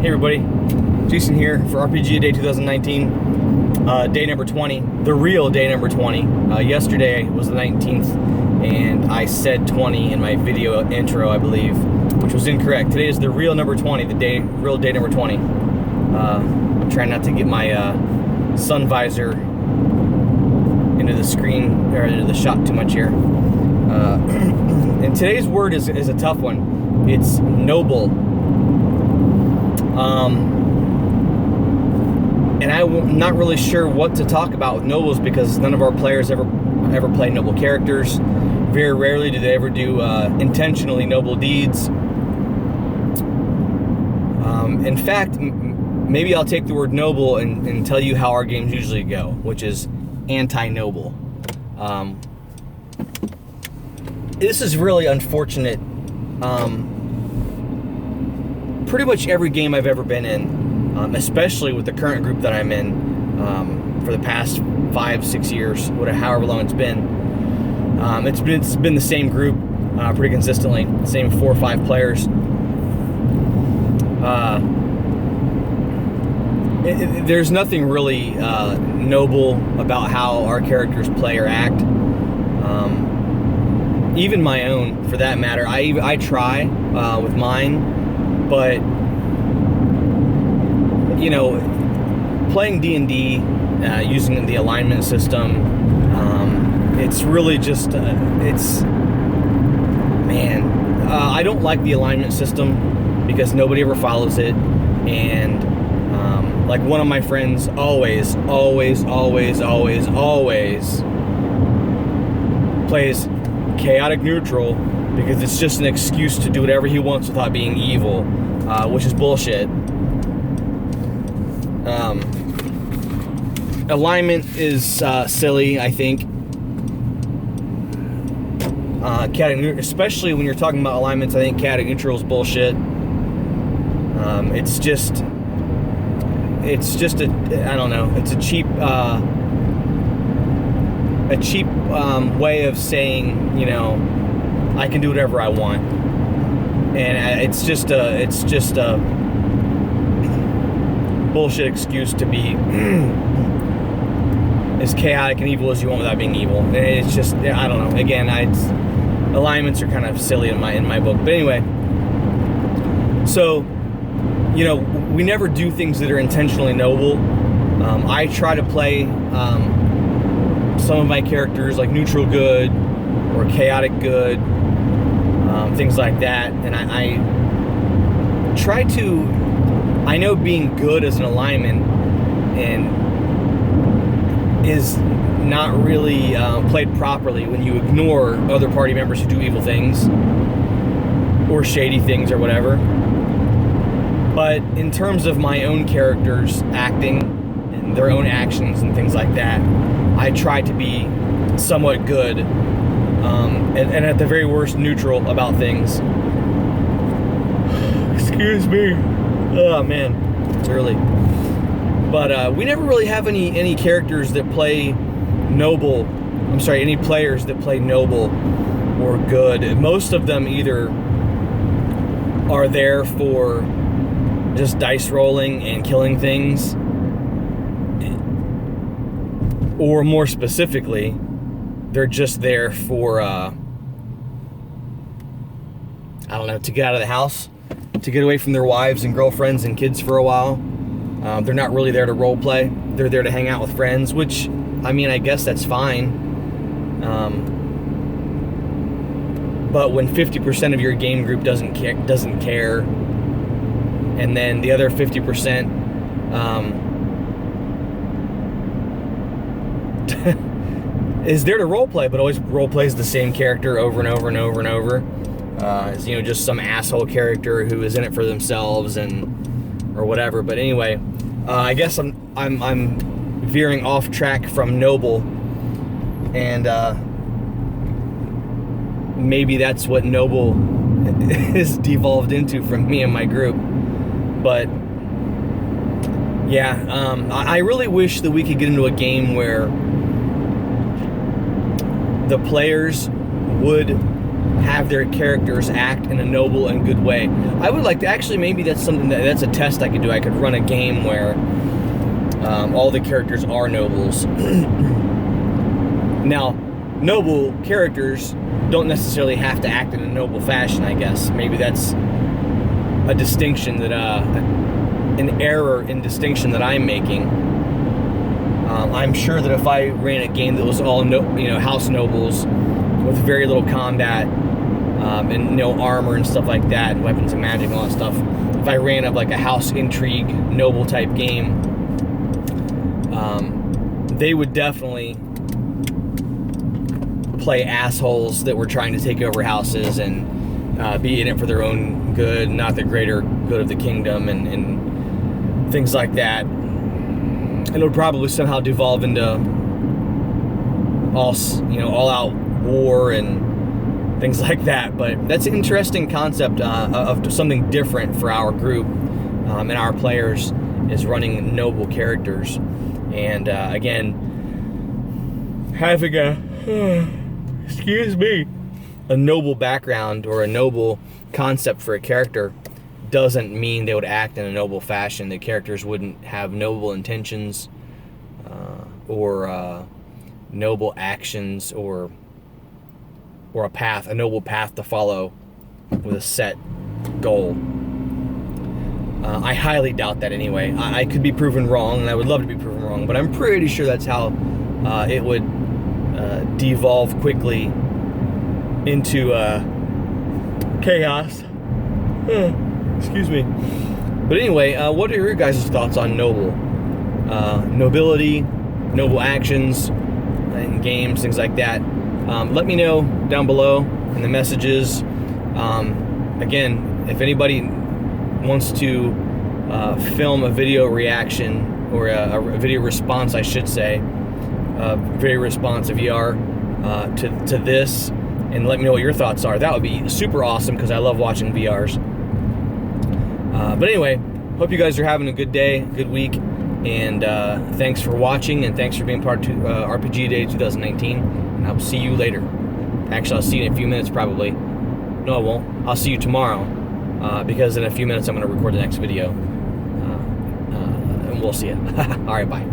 Hey everybody, Jason here for RPG Day 2019, day number 20, the real day number 20. Yesterday was the 19th, and I said 20 in my video intro, I believe, which was incorrect. Today is the real number 20, real day number 20. I'm trying not to get my sun visor into the screen, or into the shot too much here. And today's word is a tough one. It's noble. And I'm not really sure what to talk about with nobles because none of our players ever play noble characters. Very rarely do they ever do intentionally noble deeds. In fact, maybe I'll take the word noble and tell you how our games usually go, which is anti-noble. This is really unfortunate. Pretty much every game I've ever been in, especially with the current group that I'm in, for the past 5-6 years, however long it's been the same group pretty consistently, same 4 or 5 players. There's nothing really noble about how our characters play or act. Even my own, for that matter. I try with mine. But, you know, playing D&D, using the alignment system, it's really just, I don't like the alignment system because nobody ever follows it. And, like one of my friends always plays chaotic neutral because it's just an excuse to do whatever he wants without being evil. Which is bullshit. Alignment is silly, I think. Especially when you're talking about alignments, I think chaotic neutral is bullshit. It's just a, I don't know. It's a cheap way of saying, you know, I can do whatever I want. And it's just a bullshit excuse to be as chaotic and evil as you want without being evil. And it's just, I don't know. Again, alignments are kind of silly in my book. But anyway, so, you know, we never do things that are intentionally noble. I try to play some of my characters like neutral good or chaotic good. Things like that, and I try to, I know being good as an alignment and is not really played properly when you ignore other party members who do evil things or shady things or whatever. But in terms of my own characters acting and their own actions and things like that, I try to be somewhat good. And at the very worst, neutral about things. Excuse me. Oh man, it's early. But we never really have any characters that play noble. I'm sorry, any players that play noble or good. Most of them either are there for just dice rolling and killing things, or more specifically, they're just there for, I don't know, to get out of the house, to get away from their wives and girlfriends and kids for a while. They're not really there to role play. They're there to hang out with friends, which, I mean, I guess that's fine. But when 50% of your game group doesn't care, and then the other 50%, is there to roleplay, but always roleplays the same character over and over and over and over. You know, just some asshole character who is in it for themselves or whatever. But anyway, I guess I'm veering off track from noble, and maybe that's what noble is devolved into from me and my group. But yeah, I really wish that we could get into a game where the players would have their characters act in a noble and good way. I would like to, actually, maybe that's something that's a test I could do. I could run a game where all the characters are nobles. Now, noble characters don't necessarily have to act in a noble fashion, I guess. Maybe that's a distinction that, an error in distinction that I'm making. I'm sure that if I ran a game that was all house nobles with very little combat and no armor and stuff like that, and weapons and magic and all that stuff, if I ran up like a house intrigue noble type game, they would definitely play assholes that were trying to take over houses and be in it for their own good, not the greater good of the kingdom, and things like that. And it would probably somehow devolve into all-out war and things like that. But that's an interesting concept of something different for our group and our players, is running noble characters. And again, having a noble background or a noble concept for a character doesn't mean they would act in a noble fashion. The characters wouldn't have noble intentions or noble actions or a noble path to follow with a set goal. I highly doubt that anyway. I could be proven wrong, and I would love to be proven wrong, but I'm pretty sure that's how it would devolve quickly into chaos. Excuse me. But anyway, what are your guys' thoughts on nobility, noble actions in games, things like that? Let me know down below in the messages. Again, if anybody wants to film a video reaction, or a video response, I should say, video response of VR to this, and let me know what your thoughts are, that would be super awesome, because I love watching VRs. But anyway, hope you guys are having a good day, good week, and thanks for watching, and thanks for being part of RPG Day 2019, and I will see you later. Actually, I'll see you in a few minutes probably. No, I won't. I'll see you tomorrow, because in a few minutes I'm going to record the next video, and we'll see you. Alright, bye.